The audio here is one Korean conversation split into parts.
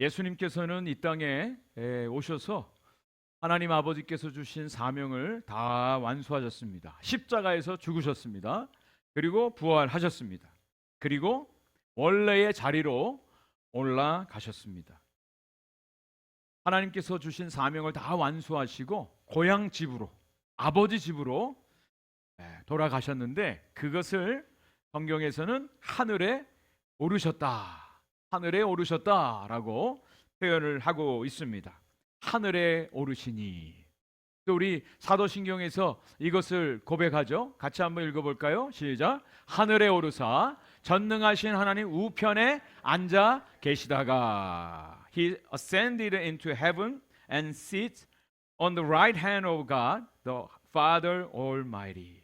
예수님께서는 이 땅에 오셔서 하나님 아버지께서 주신 사명을 다 완수하셨습니다. 십자가에서 죽으셨습니다. 그리고 부활하셨습니다. 그리고 원래의 자리로 올라가셨습니다. 하나님께서 주신 사명을 다 완수하시고 고향 집으로, 아버지 집으로 돌아가셨는데, 그것을 성경에서는 하늘에 오르셨다, 하늘에 오르셨다라고 표현을 하고 있습니다. 하늘에 오르시니. 또 우리 사도신경에서 이것을 고백하죠. 같이 한번 읽어볼까요? 시작. 하늘에 오르사 전능하신 하나님 우편에 앉아 계시다가 He ascended into heaven and sits on the right hand of God, the Father Almighty.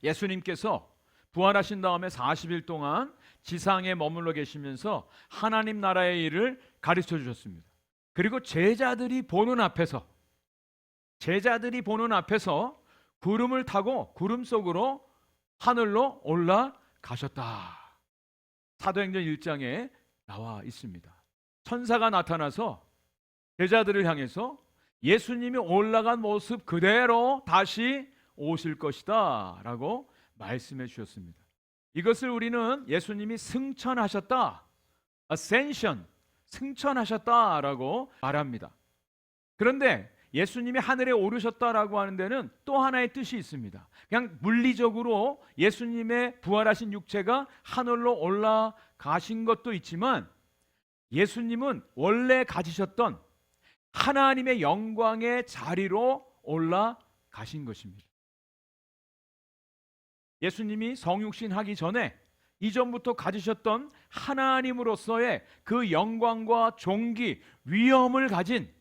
예수님께서 부활하신 다음에 40일 동안 지상에 머물러 계시면서 하나님 나라의 일을 가르쳐 주셨습니다. 그리고 제자들이 보는 앞에서 구름을 타고 구름 속으로 하늘로 올라가셨다. 사도행전 1장에 나와 있습니다. 천사가 나타나서 제자들을 향해서 예수님이 올라간 모습 그대로 다시 오실 것이다 라고 말씀해 주셨습니다. 이것을 우리는 예수님이 승천하셨다, ascension, 승천하셨다라고 말합니다. 그런데 예수님이 하늘에 오르셨다라고 하는 데는 또 하나의 뜻이 있습니다. 그냥 물리적으로 예수님의 부활하신 육체가 하늘로 올라가신 것도 있지만, 예수님은 원래 가지셨던 하나님의 영광의 자리로 올라가신 것입니다. 예수님이 성육신 하기 전에 이전부터 가지셨던 하나님으로서의 그 영광과 존귀, 위엄을 가진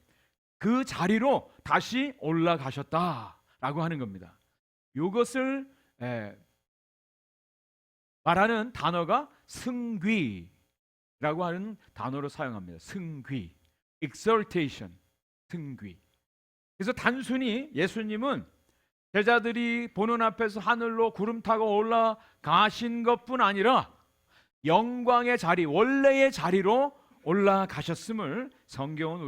그 자리로 다시 올라가셨다라고 하는 겁니다. 이것을 말하는 단어가 승귀라고 하는 단어로 사용합니다. 승귀, exaltation, 승귀. 그래서 단순히 예수님은 제자들이 보는 앞에서 하늘로 구름 타고 올라가신 것뿐 아니라 영광의 자리, 원래의 자리로 올라가셨음을 성경은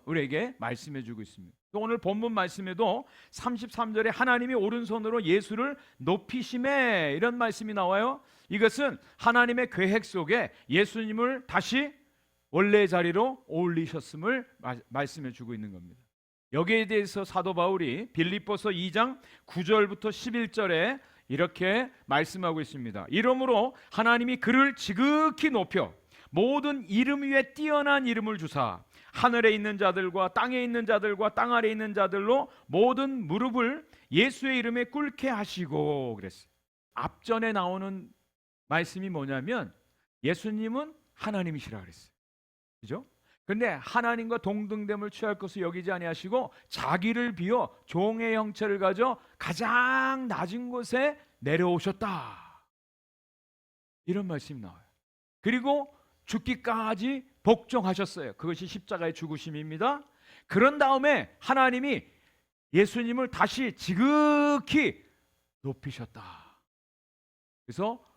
우리에게 말씀해 주고 있습니다. 또 오늘 본문 말씀에도 33절에 하나님이 오른손으로 예수를 높이심에, 이런 말씀이 나와요. 이것은 하나님의 계획 속에 예수님을 다시 원래의 자리로 올리셨음을 말씀해 주고 있는 겁니다. 여기에 대해서 사도 바울이 빌립보서 2장 9절부터 11절에 이렇게 말씀하고 있습니다. 이러므로 하나님이 그를 지극히 높여 모든 이름 위에 뛰어난 이름을 주사 하늘에 있는 자들과 땅에 있는 자들과 땅 아래에 있는 자들로 모든 무릎을 예수의 이름에 꿇게 하시고 그랬어요. 앞전에 나오는 말씀이 뭐냐면 예수님은 하나님이시라 그랬어요. 그죠? 근데 하나님과 동등됨을 취할 것을 여기지 아니하시고 자기를 비워 종의 형체를 가져 가장 낮은 곳에 내려오셨다, 이런 말씀이 나와요. 그리고 죽기까지 복종하셨어요. 그것이 십자가의 죽으심입니다. 그런 다음에 하나님이 예수님을 다시 지극히 높이셨다. 그래서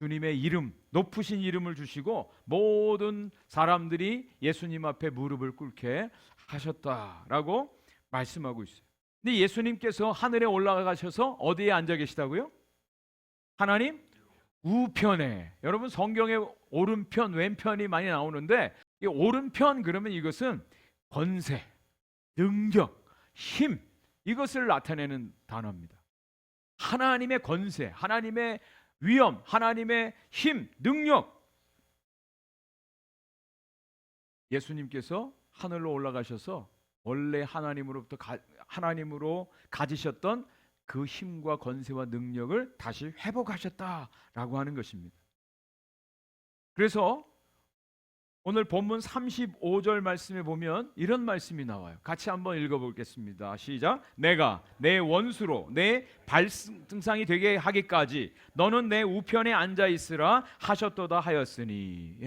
주님의 이름, 높으신 이름을 주시고 모든 사람들이 예수님 앞에 무릎을 꿇게 하셨다라고 말씀하고 있어요. 근데 예수님께서 하늘에 올라가셔서 어디에 앉아 계시다고요? 하나님 우편에. 여러분 성경에 오른편, 왼편이 많이 나오는데 이 오른편 그러면 이것은 권세, 능력, 힘, 이것을 나타내는 단어입니다. 하나님의 권세, 하나님의 위엄, 하나님의 힘, 능력. 예수님께서 하늘로 올라가셔서 원래 하나님으로 가지셨던 그 힘과 권세와 능력을 다시 회복하셨다라고 하는 것입니다. 그래서 오늘 본문 35절 말씀에 보면 이런 말씀이 나와요. 같이 한번 읽어보겠습니다. 시작. 내가 내 원수로 내 발등상이 되게 하기까지 너는 내 우편에 앉아 있으라 하셨도다 하였으니.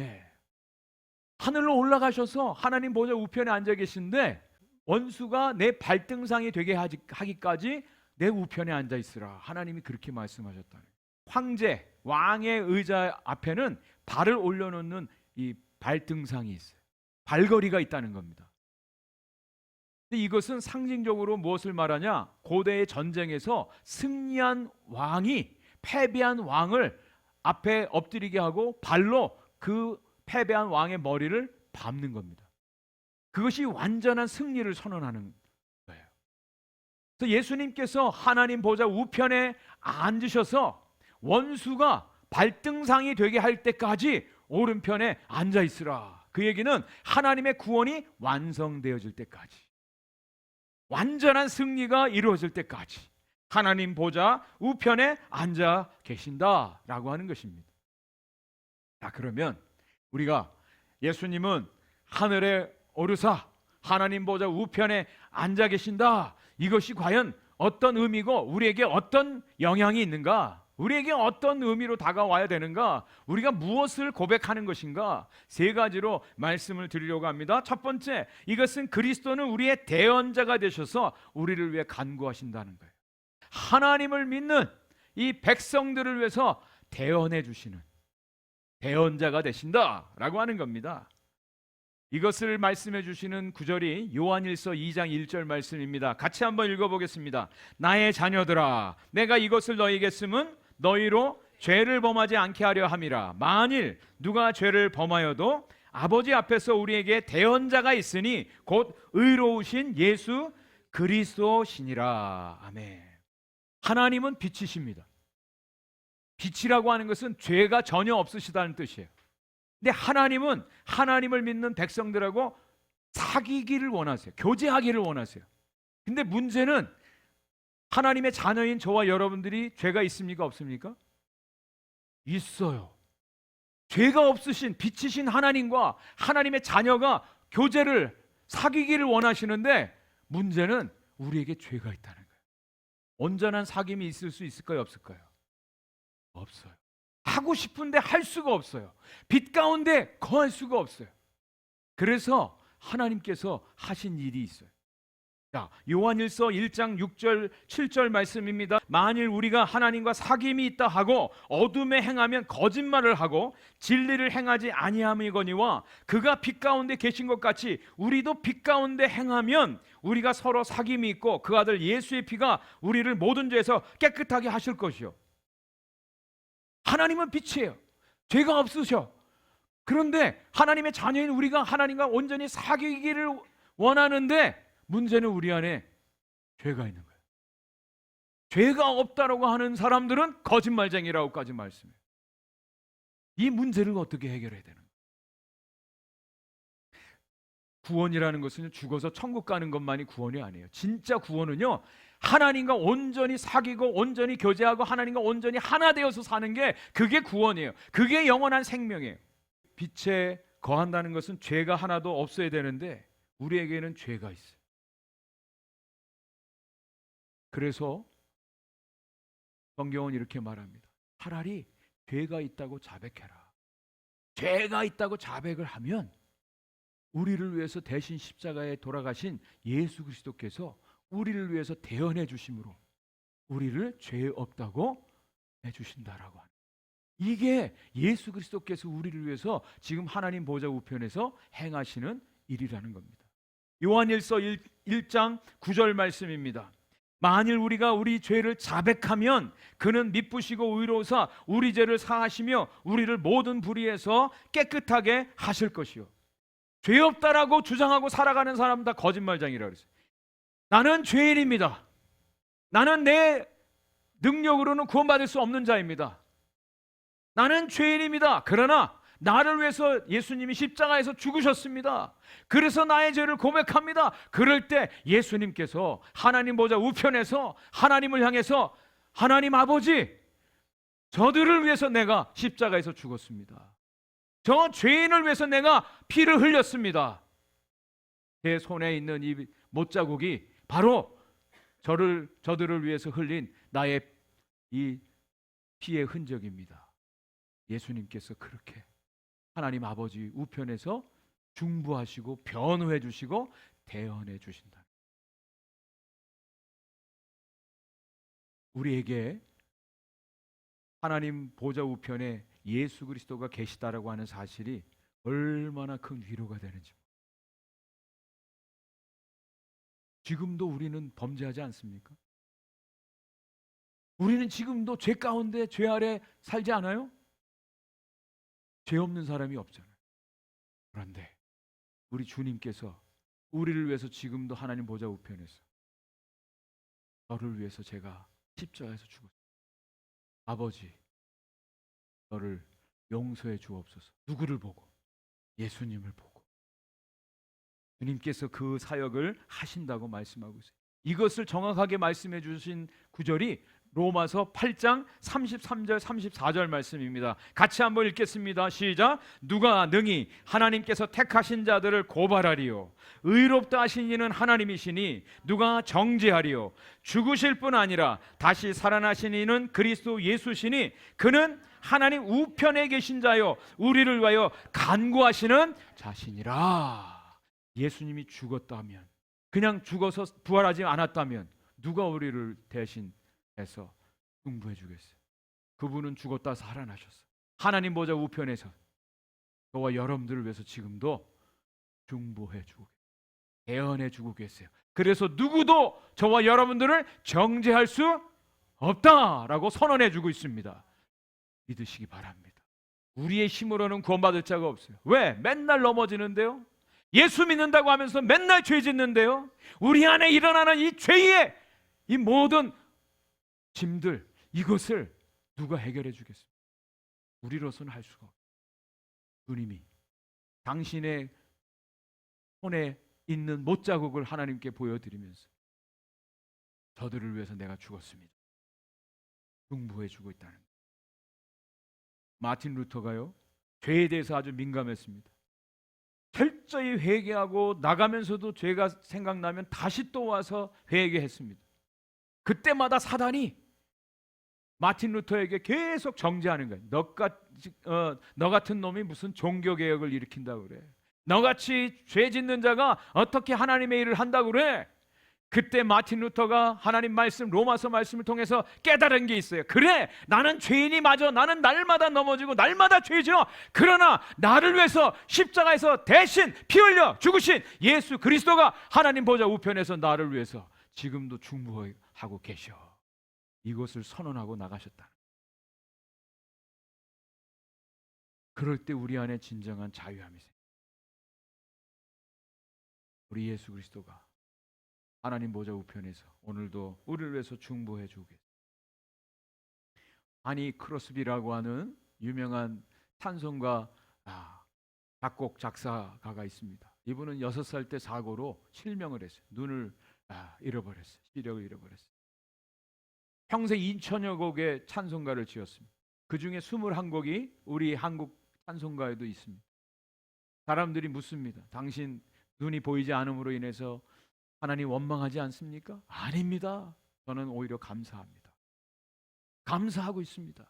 하늘로 올라가셔서 하나님 보좌 우편에 앉아 계신데 원수가 내 발등상이 되게 하기까지 내 우편에 앉아 있으라. 하나님이 그렇게 말씀하셨다. 황제, 왕의 의자 앞에는 발을 올려놓는 이 발등상이 있어요. 발걸이가 있다는 겁니다. 근데 이것은 상징적으로 무엇을 말하냐? 고대의 전쟁에서 승리한 왕이 패배한 왕을 앞에 엎드리게 하고 발로 그 패배한 왕의 머리를 밟는 겁니다. 그것이 완전한 승리를 선언하는 거예요. 그래서 예수님께서 하나님 보좌 우편에 앉으셔서 원수가 발등상이 되게 할 때까지 오른편에 앉아 있으라. 그 얘기는 하나님의 구원이 완성되어질 때까지, 완전한 승리가 이루어질 때까지 하나님 보좌 우편에 앉아 계신다라고 하는 것입니다. 자, 그러면 우리가 예수님은 하늘에 오르사 하나님 보좌 우편에 앉아 계신다, 이것이 과연 어떤 의미고 우리에게 어떤 영향이 있는가, 우리에게 어떤 의미로 다가와야 되는가, 우리가 무엇을 고백하는 것인가, 세 가지로 말씀을 드리려고 합니다. 첫 번째, 이것은 그리스도는 우리의 대언자가 되셔서 우리를 위해 간구하신다는 거예요. 하나님을 믿는 이 백성들을 위해서 대언해 주시는 대언자가 되신다라고 하는 겁니다. 이것을 말씀해 주시는 구절이 요한일서 2장 1절 말씀입니다. 같이 한번 읽어보겠습니다. 나의 자녀들아, 내가 이것을 너희에게 쓰면 너희로 죄를 범하지 않게 하려 함이라. 만일 누가 죄를 범하여도 아버지 앞에서 우리에게 대언자가 있으니 곧 의로우신 예수 그리스도시니라. 아멘. 하나님은 빛이십니다. 빛이라고 하는 것은 죄가 전혀 없으시다는 뜻이에요. 근데 하나님은 하나님을 믿는 백성들하고 사귀기를 원하세요. 교제하기를 원하세요. 근데 문제는 하나님의 자녀인 저와 여러분들이 죄가 있습니까? 없습니까? 있어요. 죄가 없으신 빛이신 하나님과 하나님의 자녀가 교제를, 사귀기를 원하시는데 문제는 우리에게 죄가 있다는 거예요. 온전한 사귐이 있을 수 있을까요? 없을까요? 없어요. 하고 싶은데 할 수가 없어요. 빛 가운데 거할 수가 없어요. 그래서 하나님께서 하신 일이 있어요. 자, 요한일서 1장 6절 7절 말씀입니다. 만일 우리가 하나님과 사귐이 있다 하고 어둠에 행하면 거짓말을 하고 진리를 행하지 아니함이거니와 그가 빛 가운데 계신 것 같이 우리도 빛 가운데 행하면 우리가 서로 사귐이 있고 그 아들 예수의 피가 우리를 모든 죄에서 깨끗하게 하실 것이요. 하나님은 빛이에요. 죄가 없으셔. 그런데 하나님의 자녀인 우리가 하나님과 온전히 사귀기를 원하는데 문제는 우리 안에 죄가 있는 거예요. 죄가 없다라고 하는 사람들은 거짓말쟁이라고까지 말씀해요. 이 문제를 어떻게 해결해야 되는 거예요? 구원이라는 것은 죽어서 천국 가는 것만이 구원이 아니에요. 진짜 구원은요, 하나님과 온전히 사귀고 온전히 교제하고 하나님과 온전히 하나 되어서 사는 게 그게 구원이에요. 그게 영원한 생명이에요. 빛에 거한다는 것은 죄가 하나도 없어야 되는데 우리에게는 죄가 있어요. 그래서 성경은 이렇게 말합니다. 차라리 죄가 있다고 자백해라. 죄가 있다고 자백을 하면 우리를 위해서 대신 십자가에 돌아가신 예수 그리스도께서 우리를 위해서 대언해 주심으로 우리를 죄 없다고 해주신다라고 하는, 이게 예수 그리스도께서 우리를 위해서 지금 하나님 보좌 우편에서 행하시는 일이라는 겁니다. 요한일서 1장 9절 말씀입니다. 만일 우리가 우리 죄를 자백하면 그는 미쁘시고 의로우사 우리 죄를 사하시며 우리를 모든 불의에서 깨끗하게 하실 것이요. 죄 없다라고 주장하고 살아가는 사람 다 거짓말쟁이라고 그랬어요. 나는 죄인입니다. 나는 내 능력으로는 구원받을 수 없는 자입니다. 나는 죄인입니다. 그러나 나를 위해서 예수님이 십자가에서 죽으셨습니다. 그래서 나의 죄를 고백합니다. 그럴 때 예수님께서 하나님 보좌 우편에서 하나님을 향해서 하나님 아버지, 저들을 위해서 내가 십자가에서 죽었습니다. 저 죄인을 위해서 내가 피를 흘렸습니다. 제 손에 있는 이 못자국이 바로 저들을 위해서 흘린 나의 이 피의 흔적입니다. 예수님께서 그렇게 하나님 아버지 우편에서 중보하시고 변호해 주시고 대언해 주신다. 우리에게 하나님 보좌 우편에 예수 그리스도가 계시다라고 하는 사실이 얼마나 큰 위로가 되는지. 지금도 우리는 범죄하지 않습니까? 우리는 지금도 죄 가운데 죄 아래 살지 않아요? 죄 없는 사람이 없잖아요. 그런데 우리 주님께서 우리를 위해서 지금도 하나님 보좌 우편에서 너를 위해서 제가 십자가에서 죽었어요. 아버지, 너를 용서해 주옵소서. 누구를 보고? 예수님을 보고. 주님께서 그 사역을 하신다고 말씀하고 있어요. 이것을 정확하게 말씀해 주신 구절이 로마서 8장 33절 34절 말씀입니다. 같이 한번 읽겠습니다. 시작. 누가 능히 하나님께서 택하신 자들을 고발하리요? 의롭다 하신 이는 하나님이시니 누가 정죄하리요? 죽으실 뿐 아니라 다시 살아나신 이는 그리스도 예수시니 그는 하나님 우편에 계신 자요 우리를 위하여 간구하시는 자신이라. 예수님이 죽었다면, 그냥 죽어서 부활하지 않았다면 누가 우리를 대신해서 중보해 주겠어요? 그분은 죽었다 살아나셨어요. 하나님 보좌 우편에서 저와 여러분들을 위해서 지금도 중보해 주고 대언해 주고 계세요. 그래서 누구도 저와 여러분들을 정죄할 수 없다라고 선언해 주고 있습니다. 믿으시기 바랍니다. 우리의 힘으로는 구원받을 자가 없어요. 왜? 맨날 넘어지는데요. 예수 믿는다고 하면서 맨날 죄 짓는데요. 우리 안에 일어나는 이 죄의 이 모든 짐들, 이것을 누가 해결해 주겠습니까? 우리로서는 할 수가 없어요. 주님이 당신의 손에 있는 못자국을 하나님께 보여드리면서 저들을 위해서 내가 죽었습니다. 중보해 주고 있다는 거예요. 마틴 루터가요, 죄에 대해서 아주 민감했습니다. 철저히 회개하고 나가면서도 죄가 생각나면 다시 또 와서 회개했습니다. 그때마다 사단이 마틴 루터에게 계속 정죄하는 거예요. 너 같은 놈이 무슨 종교개혁을 일으킨다고 그래. 너같이 죄 짓는 자가 어떻게 하나님의 일을 한다고 그래. 그때 마틴 루터가 하나님 말씀, 로마서 말씀을 통해서 깨달은 게 있어요. 그래, 나는 죄인이 맞아. 나는 날마다 넘어지고 날마다 죄져. 그러나 나를 위해서 십자가에서 대신 피 흘려 죽으신 예수 그리스도가 하나님 보좌 우편에서 나를 위해서 지금도 중보하고 계셔. 이것을 선언하고 나가셨다. 그럴 때 우리 안에 진정한 자유함이 생깁니다. 우리 예수 그리스도가 하나님 보좌 우편에서 오늘도 우리를 위해서 중보해 주고 계세요. 아니 크로스비라고 하는 유명한 찬송가 작곡 작사가가 있습니다. 이분은 6살 때 사고로 실명을 했어요. 눈을 잃어버렸어요. 시력을 잃어버렸어요. 평생 2천여 곡의 찬송가를 지었습니다. 그 중에 21곡이 우리 한국 찬송가에도 있습니다. 사람들이 묻습니다. 당신 눈이 보이지 않음으로 인해서 하나님 원망하지 않습니까? 아닙니다. 저는 오히려 감사합니다. 감사하고 있습니다.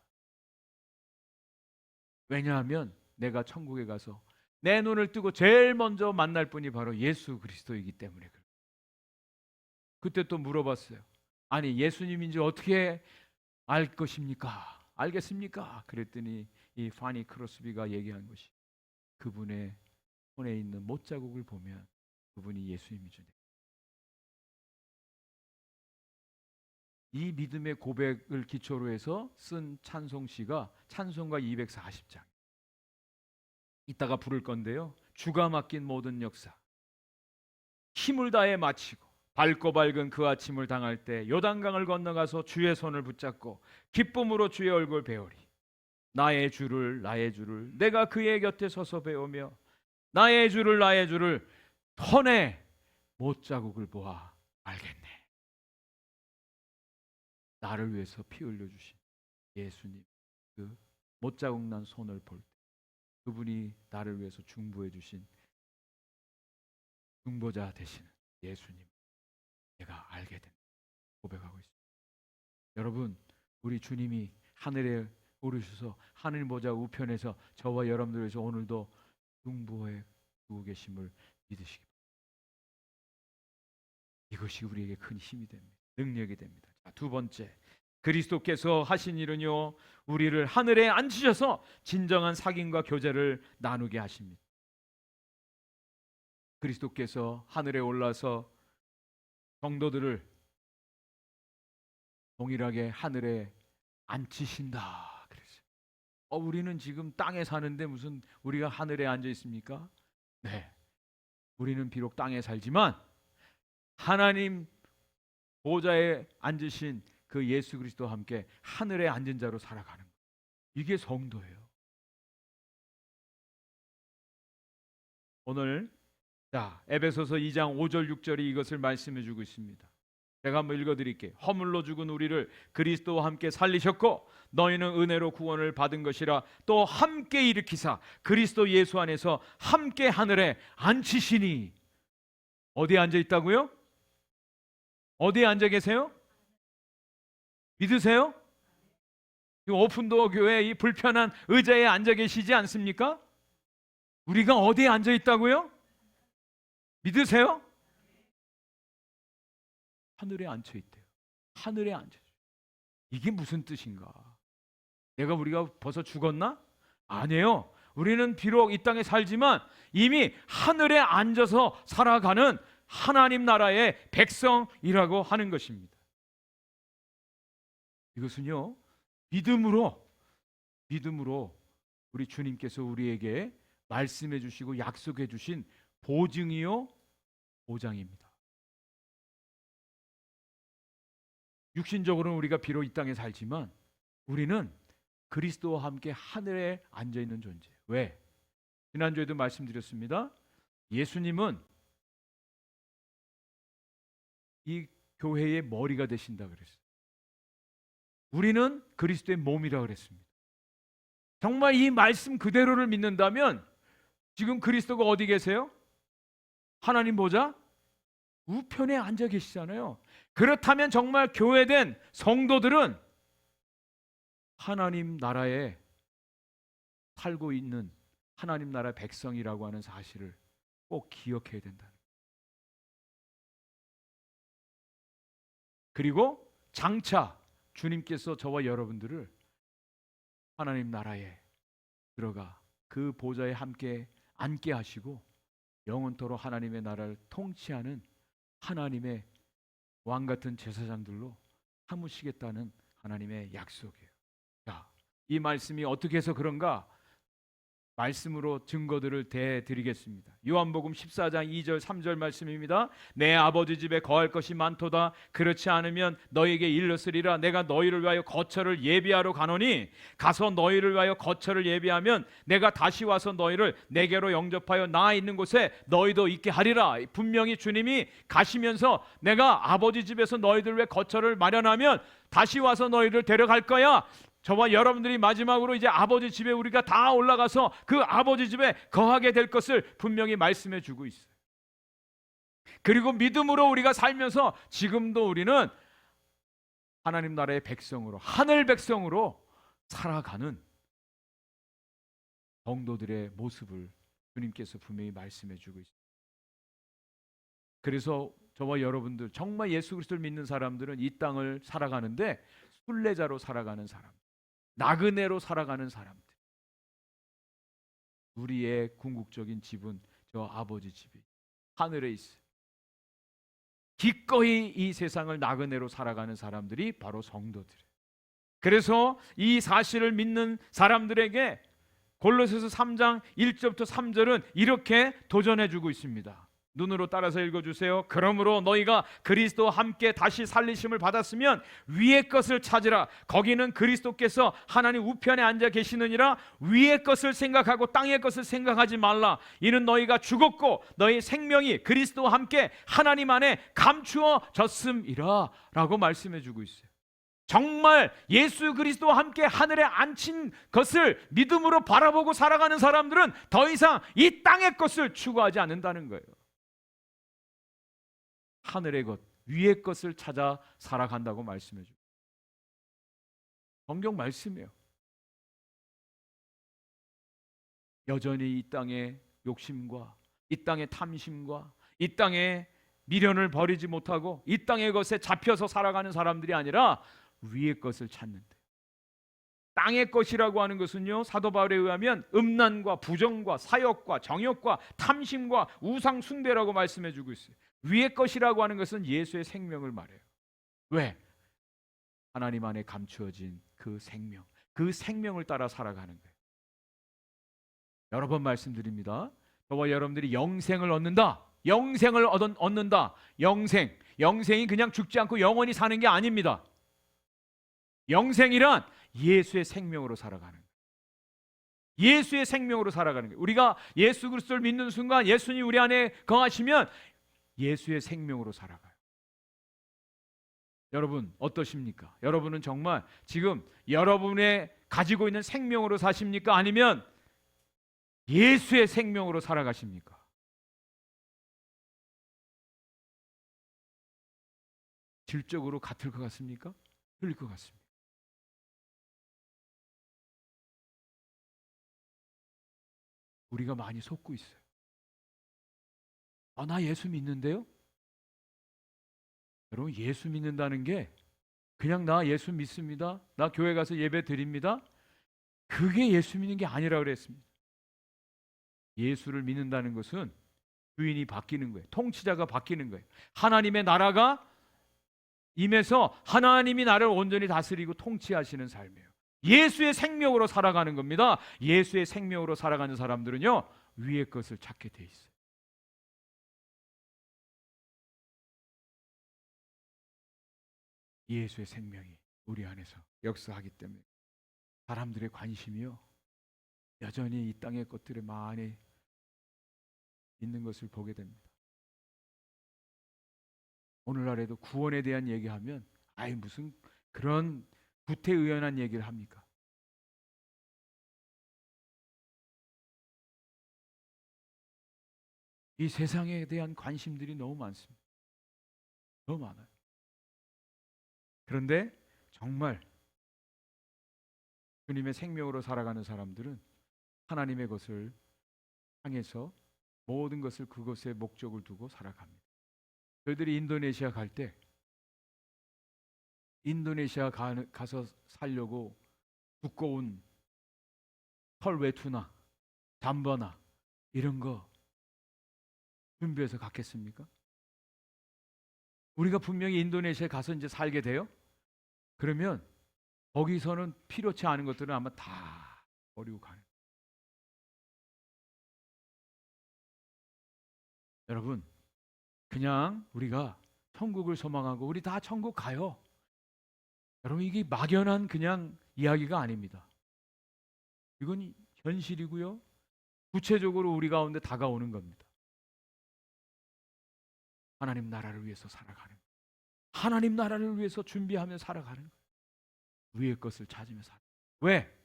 왜냐하면 내가 천국에 가서 내 눈을 뜨고 제일 먼저 만날 분이 바로 예수 그리스도이기 때문에 그래요. 그때 또 물어봤어요. 아니 예수님인지 어떻게 알 것입니까? 알겠습니까? 그랬더니 이 파니 크로스비가 얘기한 것이 그분의 손에 있는 못자국을 보면 그분이 예수님이죠. 이 믿음의 고백을 기초로 해서 쓴 찬송시가 찬송가 240장. 이따가 부를 건데요. 주가 맡긴 모든 역사 힘을 다해 마치고 밝고 밝은 그 아침을 당할 때 요단강을 건너가서 주의 손을 붙잡고 기쁨으로 주의 얼굴 배우리. 나의 주를 내가 그의 곁에 서서 배우며 나의 주를 턴에 못자국을 보아 알겠네. 나를 위해서 피 흘려주신 예수님, 그 못자국 난 손을 볼 때 그분이 나를 위해서 중보해 주신 중보자 되시는 예수님 내가 알게 된다 고백하고 있습니다. 여러분, 우리 주님이 하늘에 오르셔서 하늘 보좌 우편에서 저와 여러분들 위해서 오늘도 중보해 주고 계심을 믿으시기 바랍니다. 이것이 우리에게 큰 힘이 됩니다. 능력이 됩니다. 자, 두 번째, 그리스도께서 하신 일은요, 우리를 하늘에 앉히셔서 진정한 사귐과 교제를 나누게 하십니다. 그리스도께서 하늘에 올라서 성도들을 동일하게 하늘에 앉히신다 그랬어요. 우리는 지금 땅에 사는데 무슨 우리가 하늘에 앉아 있습니까? 네, 우리는 비록 땅에 살지만 하나님 보좌에 앉으신 그 예수 그리스도와 함께 하늘에 앉은 자로 살아가는 거예요. 이게 성도예요. 오늘 에베소서 2장 5절 6절이 이것을 말씀해 주고 있습니다. 제가 한번 읽어드릴게요. 허물로 죽은 우리를 그리스도와 함께 살리셨고 너희는 은혜로 구원을 받은 것이라 또 함께 일으키사 그리스도 예수 안에서 함께 하늘에 앉히시니. 어디에 앉아 있다고요? 어디에 앉아 계세요? 믿으세요? 이 오픈도어 교회 이 불편한 의자에 앉아 계시지 않습니까? 우리가 어디에 앉아 있다고요? 믿으세요? 하늘에 앉혀 있대요. 하늘에 앉혀. 이게 무슨 뜻인가? 우리가 벌써 죽었나? 아니에요. 우리는 비록 이 땅에 살지만 이미 하늘에 앉아서 살아가는 하나님 나라의 백성이라고 하는 것입니다. 이것은요, 믿음으로 우리 주님께서 우리에게 말씀해 주시고 약속해 주신 보증이요 보장입니다. 육신적으로는 우리가 비록 이 땅에 살지만 우리는 그리스도와 함께 하늘에 앉아 있는 존재예요. 왜? 지난주에도 말씀드렸습니다. 예수님은 이 교회의 머리가 되신다 그랬어요. 우리는 그리스도의 몸이라 그랬습니다. 정말 이 말씀 그대로를 믿는다면 지금 그리스도가 어디 계세요? 하나님 보좌 우편에 앉아 계시잖아요. 그렇다면 정말 교회된 성도들은 하나님 나라에 살고 있는 하나님 나라 백성이라고 하는 사실을 꼭 기억해야 된다. 그리고 장차 주님께서 저와 여러분들을 하나님 나라에 들어가 그 보좌에 함께 앉게 하시고 영원토록 하나님의 나라를 통치하는 하나님의 왕 같은 제사장들로 삼으시겠다는 하나님의 약속이에요. 자, 이 말씀이 어떻게 해서 그런가? 말씀으로 증거들을 대드리겠습니다. 요한복음 14장 2절 3절 말씀입니다. 내 아버지 집에 거할 것이 많도다. 그렇지 않으면 너에게 일렀으리라. 내가 너희를 위하여 거처를 예비하러 가노니 가서 너희를 위하여 거처를 예비하면 내가 다시 와서 너희를 내게로 영접하여 나 있는 곳에 너희도 있게 하리라. 분명히 주님이 가시면서 내가 아버지 집에서 너희들 위해 거처를 마련하면 다시 와서 너희를 데려갈 거야. 저와 여러분들이 마지막으로 이제 아버지 집에 우리가 다 올라가서 그 아버지 집에 거하게 될 것을 분명히 말씀해 주고 있어요. 그리고 믿음으로 우리가 살면서 지금도 우리는 하나님 나라의 백성으로, 하늘 백성으로 살아가는 성도들의 모습을 주님께서 분명히 말씀해 주고 있어요. 그래서 저와 여러분들 정말 예수 그리스도를 믿는 사람들은 이 땅을 살아가는데 순례자로 살아가는 사람, 나그네로 살아가는 사람들. 우리의 궁극적인 집은 저 아버지 집이 하늘에 있어요. 기꺼이 이 세상을 나그네로 살아가는 사람들이 바로 성도들이에요. 그래서 이 사실을 믿는 사람들에게 골로새서 3장 1절부터 3절은 이렇게 도전해 주고 있습니다. 눈으로 따라서 읽어주세요. 그러므로 너희가 그리스도와 함께 다시 살리심을 받았으면 위의 것을 찾으라. 거기는 그리스도께서 하나님 우편에 앉아 계시느니라. 위의 것을 생각하고 땅의 것을 생각하지 말라. 이는 너희가 죽었고 너희 생명이 그리스도와 함께 하나님 안에 감추어졌음이라 라고 말씀해 주고 있어요. 정말 예수 그리스도와 함께 하늘에 앉힌 것을 믿음으로 바라보고 살아가는 사람들은 더 이상 이 땅의 것을 추구하지 않는다는 거예요. 하늘의 것, 위의 것을 찾아 살아간다고 말씀해 주고 성경 말씀이에요. 여전히 이 땅의 욕심과 이 땅의 탐심과 이 땅의 미련을 버리지 못하고 이 땅의 것에 잡혀서 살아가는 사람들이 아니라 위의 것을 찾는데 땅의 것이라고 하는 것은요, 사도 바울에 의하면 음란과 부정과 사욕과 정욕과 탐심과 우상 숭배라고 말씀해 주고 있어요. 위의 것이라고 하는 것은 예수의 생명을 말해요. 왜? 하나님 안에 감추어진 그 생명, 그 생명을 따라 살아가는 거예요. 여러 번 말씀드립니다. 저와 여러분들이 영생을 얻는다. 영생을 얻는다. 영생이 그냥 죽지 않고 영원히 사는 게 아닙니다. 영생이란 예수의 생명으로 살아가는 거예요. 예수의 생명으로 살아가는 거예요. 우리가 예수 그리스도를 믿는 순간 예수님이 우리 안에 거하시면 예수의 생명으로 살아가요. 여러분 어떠십니까? 여러분은 정말 지금 여러분의 가지고 있는 생명으로 사십니까? 아니면 예수의 생명으로 살아가십니까? 질적으로 같을 것 같습니까? 틀릴 것 같습니다. 우리가 많이 속고 있어요. 나 예수 믿는데요? 여러분, 예수 믿는다는 게 그냥 나 예수 믿습니다, 나 교회 가서 예배 드립니다, 그게 예수 믿는 게 아니라 그랬습니다. 예수를 믿는다는 것은 주인이 바뀌는 거예요. 통치자가 바뀌는 거예요. 하나님의 나라가 임해서 하나님이 나를 온전히 다스리고 통치하시는 삶이에요. 예수의 생명으로 살아가는 겁니다. 예수의 생명으로 살아가는 사람들은요, 위의 것을 찾게 돼 있어요. 예수의 생명이 우리 안에서 역사하기 때문에 사람들의 관심이요, 여전히 이 땅의 것들에 많이 있는 것을 보게 됩니다. 오늘날에도 구원에 대한 얘기하면 무슨 그런 구태의연한 얘기를 합니까? 이 세상에 대한 관심들이 너무 많습니다. 너무 많아요. 그런데 정말 주님의 생명으로 살아가는 사람들은 하나님의 것을 향해서 모든 것을 그것에 목적을 두고 살아갑니다. 저희들이 인도네시아 갈 때 인도네시아 가서 살려고 두꺼운 털 외투나 잠바나 이런 거 준비해서 갔겠습니까? 우리가 분명히 인도네시아에 가서 이제 살게 돼요? 그러면 거기서는 필요치 않은 것들은 아마 다 버리고 가는. 여러분, 그냥 우리가 천국을 소망하고 우리 다 천국 가요. 여러분, 이게 막연한 그냥 이야기가 아닙니다. 이건 현실이고요, 구체적으로 우리 가운데 다가오는 겁니다. 하나님 나라를 위해서 살아가는 거예요. 하나님 나라를 위해서 준비하며 살아가는 거예요. 위의 것을 찾으며 살아가는 거예요. 왜?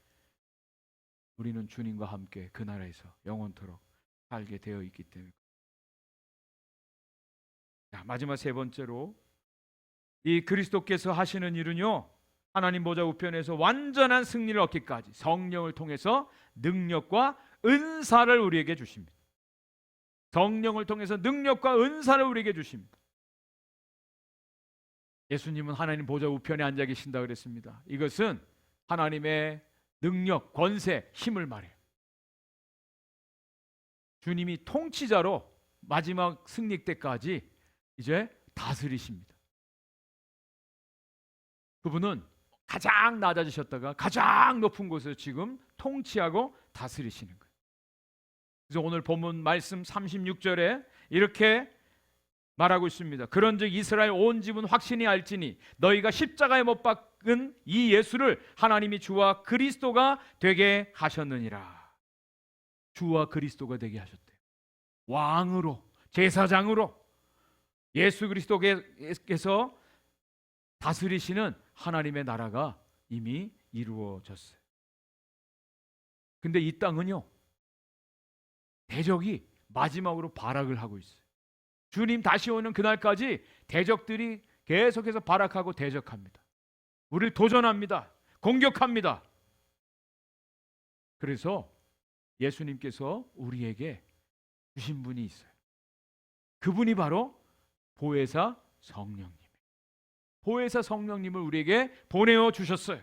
우리는 주님과 함께 그 나라에서 영원토록 살게 되어 있기 때문에. 자, 마지막 세 번째로, 이 그리스도께서 하시는 일은요, 하나님 보좌 우편에서 완전한 승리를 얻기까지 성령을 통해서 능력과 은사를 우리에게 주십니다. 성령을 통해서 능력과 은사를 우리에게 주십니다. 예수님은 하나님 보좌 우편에 앉아 계신다 그랬습니다. 이것은 하나님의 능력, 권세, 힘을 말해요. 주님이 통치자로 마지막 승리 때까지 이제 다스리십니다. 그분은 가장 낮아지셨다가 가장 높은 곳에서 지금 통치하고 다스리시는 거예요. 그래서 오늘 본문 말씀 36절에 이렇게 말하고 있습니다. 그런즉 이스라엘 온 집은 확신히 알지니 너희가 십자가에 못 박은 이 예수를 하나님이 주와 그리스도가 되게 하셨느니라. 주와 그리스도가 되게 하셨대요. 왕으로, 제사장으로 예수 그리스도께서 다스리시는 하나님의 나라가 이미 이루어졌어요. 근데 이 땅은요, 대적이 마지막으로 발악을 하고 있어요. 주님 다시 오는 그날까지 대적들이 계속해서 발악하고 대적합니다. 우리를 도전합니다. 공격합니다. 그래서 예수님께서 우리에게 주신 분이 있어요. 그분이 바로 보혜사 성령님. 보혜사 성령님을 우리에게 보내어 주셨어요.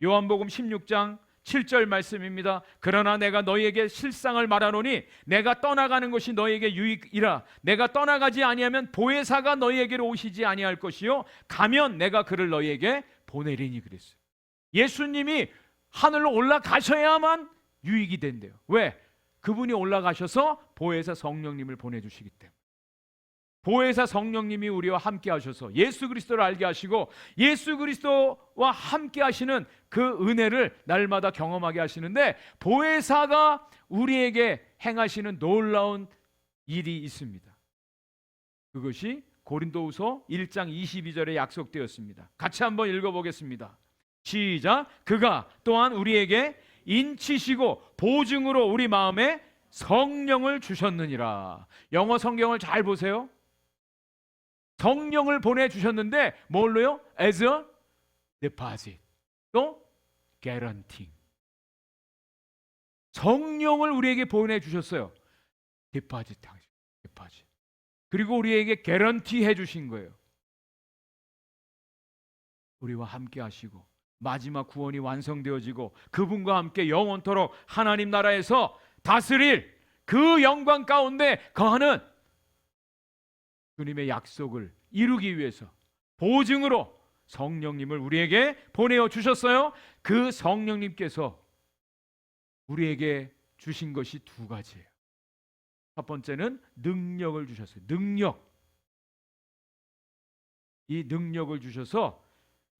요한복음 16장 7절 말씀입니다. 그러나 내가 너희에게 실상을 말하노니 내가 떠나가는 것이 너희에게 유익이라. 내가 떠나가지 아니하면 보혜사가 너희에게로 오시지 아니할 것이요 가면 내가 그를 너희에게 보내리니 그랬어요. 예수님이 하늘로 올라가셔야만 유익이 된대요. 왜? 그분이 올라가셔서 보혜사 성령님을 보내주시기 때문에. 보혜사 성령님이 우리와 함께 하셔서 예수 그리스도를 알게 하시고 예수 그리스도와 함께 하시는 그 은혜를 날마다 경험하게 하시는데, 보혜사가 우리에게 행하시는 놀라운 일이 있습니다. 그것이 고린도후서 1장 22절에 약속되었습니다. 같이 한번 읽어보겠습니다. 시작. 그가 또한 우리에게 인치시고 보증으로 우리 마음에 성령을 주셨느니라. 영어 성경을 잘 보세요. 성령을 보내주셨는데 뭘로요? As a deposit, 또 guaranteeing. 성령을 우리에게 보내주셨어요. deposit. 그리고 우리에게 guarantee 해주신 거예요. 우리와 함께 하시고 마지막 구원이 완성되어지고 그분과 함께 영원토록 하나님 나라에서 다스릴 그 영광 가운데 거하는 주님의 약속을 이루기 위해서 보증으로 성령님을 우리에게 보내어 주셨어요. 그 성령님께서 우리에게 주신 것이 두 가지예요. 첫 번째는 능력을 주셨어요. 능력. 이 능력을 주셔서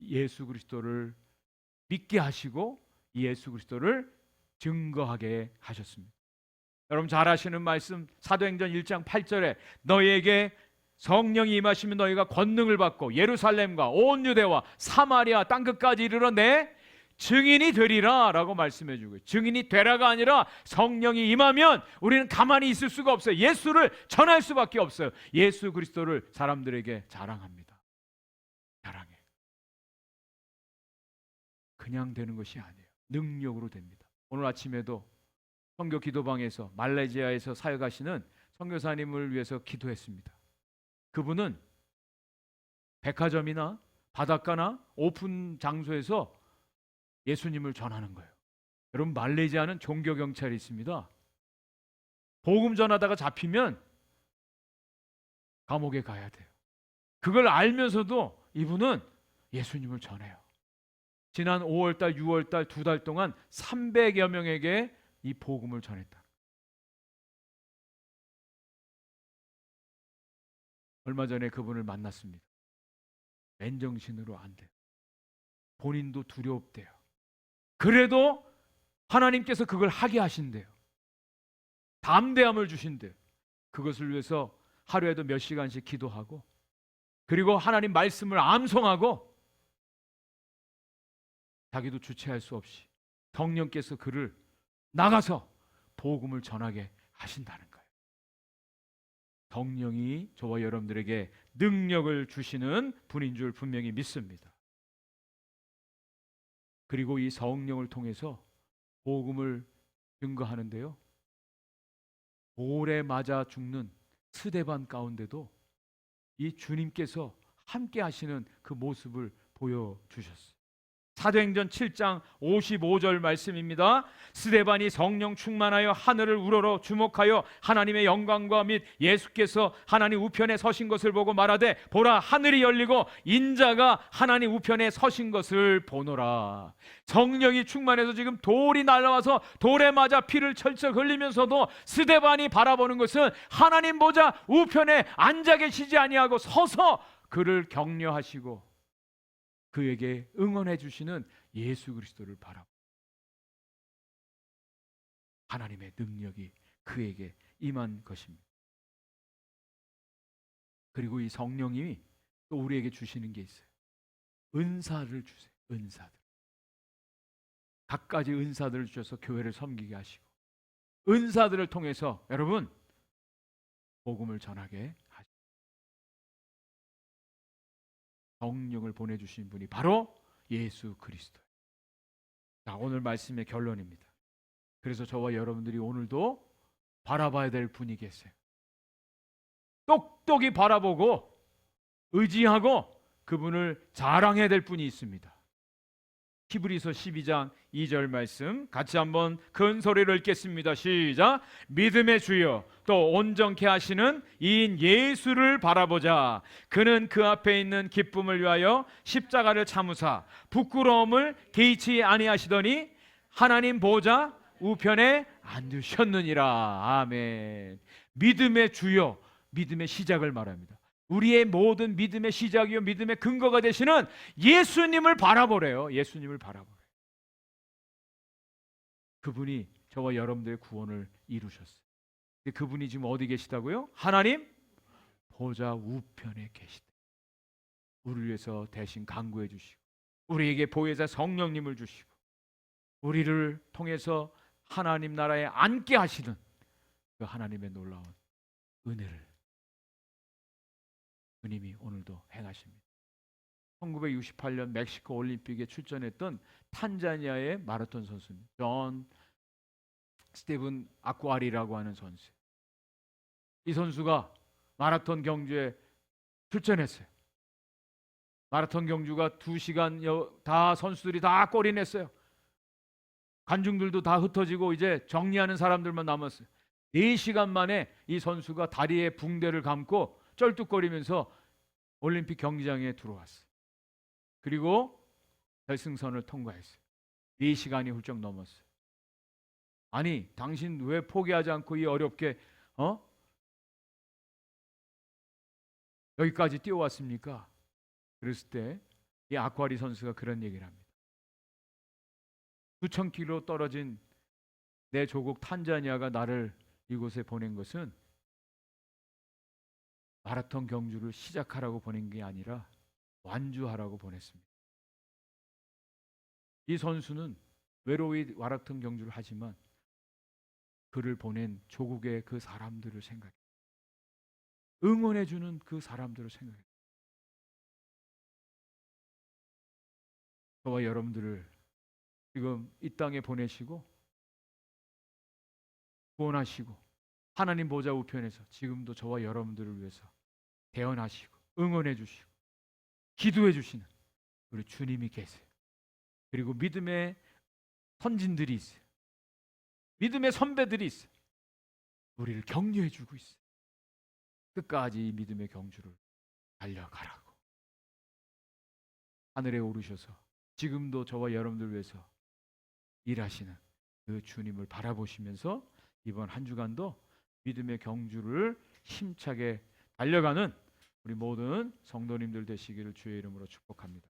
예수 그리스도를 믿게 하시고 예수 그리스도를 증거하게 하셨습니다. 여러분 잘 아시는 말씀, 사도행전 1장 8절에 너희에게 성령이 임하시면 너희가 권능을 받고 예루살렘과 온 유대와 사마리아 땅끝까지 이르러 내 증인이 되리라 라고 말씀해 주고요. 증인이 되라가 아니라 성령이 임하면 우리는 가만히 있을 수가 없어요. 예수를 전할 수밖에 없어요. 예수 그리스도를 사람들에게 자랑합니다. 자랑해. 그냥 되는 것이 아니에요. 능력으로 됩니다. 오늘 아침에도 선교 기도방에서 말레이시아에서 사역하시는 선교사님을 위해서 기도했습니다. 그분은 백화점이나 바닷가나 오픈 장소에서 예수님을 전하는 거예요. 여러분 말레이시아는 종교 경찰이 있습니다. 복음 전하다가 잡히면 감옥에 가야 돼요. 그걸 알면서도 이분은 예수님을 전해요. 지난 5월달, 6월달 2달 동안 300여 명에게 이 복음을 전했다. 얼마 전에 그분을 만났습니다. 맨정신으로 안 돼요. 본인도 두렵대요. 그래도 하나님께서 그걸 하게 하신대요. 담대함을 주신대요. 그것을 위해서 하루에도 몇 시간씩 기도하고 그리고 하나님 말씀을 암송하고 자기도 주체할 수 없이 성령께서 그를 나가서 복음을 전하게 하신다는 거예요. 성령이 저와 여러분들에게 능력을 주시는 분인 줄 분명히 믿습니다. 그리고 이 성령을 통해서 복음을 증거하는데요, 돌에 맞아 죽는 스데반 가운데도 이 주님께서 함께 하시는 그 모습을 보여주셨어요. 사도행전 7장 55절 말씀입니다. 스데반이 성령 충만하여 하늘을 우러러 주목하여 하나님의 영광과 및 예수께서 하나님 우편에 서신 것을 보고 말하되 보라 하늘이 열리고 인자가 하나님 우편에 서신 것을 보노라. 성령이 충만해서 지금 돌이 날아와서 돌에 맞아 피를 철철 흘리면서도 스데반이 바라보는 것은 하나님 보좌 우편에 앉아 계시지 아니하고 서서 그를 격려하시고 그에게 응원해 주시는 예수 그리스도를 바라보고 하나님의 능력이 그에게 임한 것입니다. 그리고 이 성령님이 또 우리에게 주시는 게 있어요. 은사를 주세요. 은사들. 각가지 은사들을 주셔서 교회를 섬기게 하시고 은사들을 통해서 여러분 복음을 전하게 하시고 성령을 보내주신 분이 바로 예수 그리스도예요. 자, 오늘 말씀의 결론입니다. 그래서 저와 여러분들이 오늘도 바라봐야 될 분이 계세요. 똑똑히 바라보고 의지하고 그분을 자랑해야 될 분이 있습니다. 히브리서 12장 2절 말씀 같이 한번 큰 소리를 읽겠습니다. 시작. 믿음의 주여 또 온전케 하시는 이인 예수를 바라보자. 그는 그 앞에 있는 기쁨을 위하여 십자가를 참으사 부끄러움을 개의치 아니하시더니 하나님 보좌 우편에 앉으셨느니라. 아멘. 믿음의 주여, 믿음의 시작을 말합니다. 우리의 모든 믿음의 시작이요 믿음의 근거가 되시는 예수님을 바라보래요. 예수님을 바라보래요. 그분이 저와 여러분들의 구원을 이루셨어요. 근데 그분이 지금 어디 계시다고요? 하나님 보좌 우편에 계시다. 우리를 위해서 대신 간구해 주시고 우리에게 보혜사 성령님을 주시고 우리를 통해서 하나님 나라에 앉게 하시는 그 하나님의 놀라운 은혜를 주님이 오늘도 행하십니다. 1968년 멕시코 올림픽에 출전했던 탄자니아의 마라톤 선수입니다. 존 스티븐 아쿠아리라고 하는 선수. 이 선수가 마라톤 경주에 출전했어요. 마라톤 경주가 2시간 다 선수들이 다 골이 냈어요. 관중들도 다 흩어지고 이제 정리하는 사람들만 남았어요. 4시간 만에 이 선수가 다리에 붕대를 감고 쩔뚝거리면서 올림픽 경기장에 들어왔어요. 그리고 결승선을 통과했어요. 4시간이 훌쩍 넘었어요. 아니, 당신 왜 포기하지 않고 이 어렵게 여기까지 뛰어왔습니까? 그랬을 때 이 아쿠아리 선수가 그런 얘기를 합니다. 수천 킬로 떨어진 내 조국 탄자니아가 나를 이곳에 보낸 것은 마라톤 경주를 시작하라고 보낸 게 아니라 완주하라고 보냈습니다. 이 선수는 외로이 마라톤 경주를 하지만 그를 보낸 조국의 그 사람들을 생각해, 응원해주는 그 사람들을 생각해. 저와 여러분들을 지금 이 땅에 보내시고 구원하시고 하나님 보좌 우편에서 지금도 저와 여러분들을 위해서 대언하시고 응원해 주시고 기도해 주시는 우리 주님이 계세요. 그리고 믿음의 선진들이 있어요. 믿음의 선배들이 있어요. 우리를 격려해 주고 있어요. 끝까지 이 믿음의 경주를 달려가라고. 하늘에 오르셔서 지금도 저와 여러분들 위해서 일하시는 그 주님을 바라보시면서 이번 한 주간도 믿음의 경주를 힘차게 달려가는 우리 모든 성도님들 되시기를 주의 이름으로 축복합니다.